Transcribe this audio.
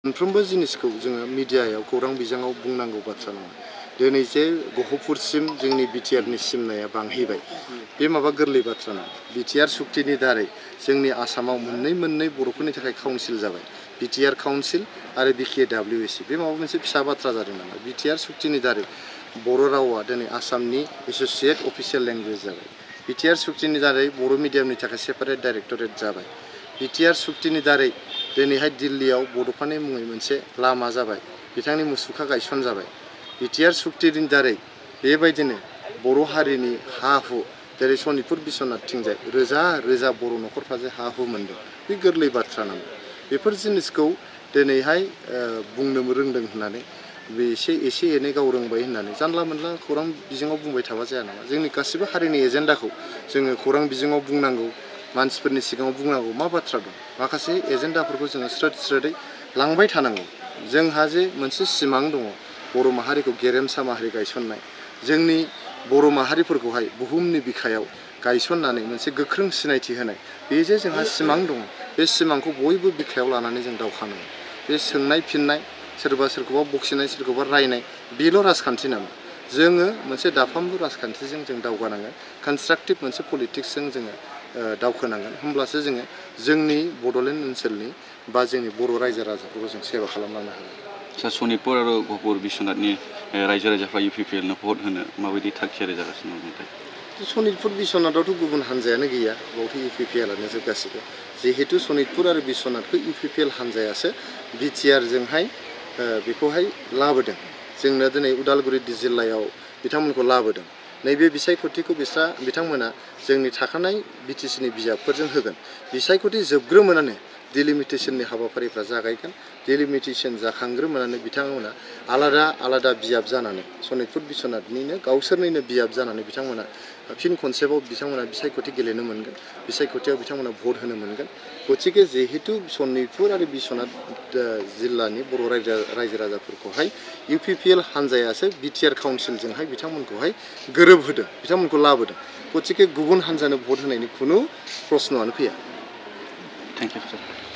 मोनफ्रोमबो जिनिसखौ जोङो मिडियायाव खौरां बिजोङाव बुंनांगौ बाथ्रा नङा। दिनै जे गहपुरसिम जोंनि बिटिआरनि सिमनाया बांहैबाय बे माबा गोरलै बाथ्रा नङा। बिटिआर सुक्तिनि दारै जोंनि आसामाव मोननै बर'फोरनि थाखाय काउन्सिल जाबाय। बिटिआर काउन्सिल आरो बिकेडब्लिउएसि बे माबा मोनसे फिसा बाथ्रा जादों नामा? बिटिआर सुक्तिनि दारै बर' रावा दिनै आसामनि एस'सिएट अफिसियेल लेंगुवेज जाबाय। बिटिआर सुक्तिनि दारै बर' मिडियामनि थाखाय सेपारेट डाइरेक्टरेट जाबाय। बिटिआर सुक्तिनि दारै दिनैहाय दिल्लीयाव बड'फानि मुङै मोनसे लामा जाबाय, बिथांनि मुसुखा गायसन जाबाय। बिटिआर सुक्तिनि दारै बेबायदिनो बर' हारिनि हा हु जेरै सनितपुर बिश्वनाथथिंजाय रोजा बर' न'खरफ्रा जे हा हु मोनदों बे गोरलै बाथ्रा नङा। बेफोर जिनिसखौ दिनैहाय बुंनो रोंदों होननानै बे एसे एनै गाव रोंबाय होननानै जानला मोनला खौरां बिजोङाव बुंबाय थाबा जाया नामा? जोंनि गासिबो हारिनि एजेन्डाखौ जोङो खौरां बिजोङाव बुंनांगौ, मानसिफोरनि सिगाङाव बुंनांगौ मा बाथ्रा दं। माखासे एजेन्डाफोरखौ जोङो स्रोदै लांबाय थानांगौ। जोंहा जे मोनसे सिमां दङ बर' माहारिखौ गेरेमसा माहारि गायसननाय, जोंनि बर' माहारिफोरखौहाय बुहुमनि बिखायाव गायसननानै मोनसे गोख्रों सिनायथि होनाय, बे जे जोंहा सिमां दङ। बे सिमांखौ बयबो बिखायाव लानानै जों दावखानांगौ। बे सोंनाय फिननाय, सोरबा सोरखौबा बखिनाय, सोरखौबा रायनाय बेल' राजखान्थि नामा? जोङो मोनसे दाफामलु राजखान्थिजों जों दावगानांगोन, कनस्ट्राक्टिभ मोनसे पलिटिक्सजों जोङो दावखोनांगोन। होमब्लासो जोङो जोंनि बड'लेण्ड ओनसोलनि बा जोंनि बर' रायजो राजाफोरखौ जों सेवा खालामलांनो हागोन। सनितपुर आरो गहपुर बिश्वनाथनि रायजो राजाफ्रा इउपिपिएलनो भट होनो माबायदि थागथियारि जागासिनो दं? सनितपुर बिश्वनाथावथ' गुबुन हान्जायानो गैया, बावथ' इउपिपिएलआनो जोब गासिबो। जिहेतु सनितपुर आरो बिश्वनाथखौ इउपिपिएल हान्जायासो बिटिआरजोंहाय बेखौहाय लाबोदों। जोंनो दिनै उदालगुरि जिल्लायाव बिथांमोनखौ लाबोदों। नैबे बिसायख'थिखौ बिथांमोना जोंनि थाखानाय बिटिसिनि बिजाबफोरजों होगोन। बिसायख'थि जोबग्रोमोनानो डिलिमिटेसननि हाबाफारिफ्रा जागायगोन। डिलिमिटेसन जाखांग्रोमोनानो बिथांमोना आलादा बिजाब जानानै सनितपुर बिश्वनाथनिनो गावसोरनिनो बिजाब जानानै बिथांमोना फिन खनसेबाव बिथांमोना बिसायख'थि गेलेनो मोनगोन। बिसायख'थियाव बिथांमोना भट होनो मोनगोन। गथिखे जिहेतु सनितपुर आरो बिश्वनाथ जिल्लानि बर' रायजो राजाफोरखौहाय इउपिपिएल हान्जायासो बिटिआर काउन्सिलजोंहाय बिथांमोनखौहाय गोरोबहोदों, बिथांमोनखौ लाबोदों। गथिखे गुबुन हान्जानो भट होनायनि खुनु प्रश्नआनो फैया। Thank you sir.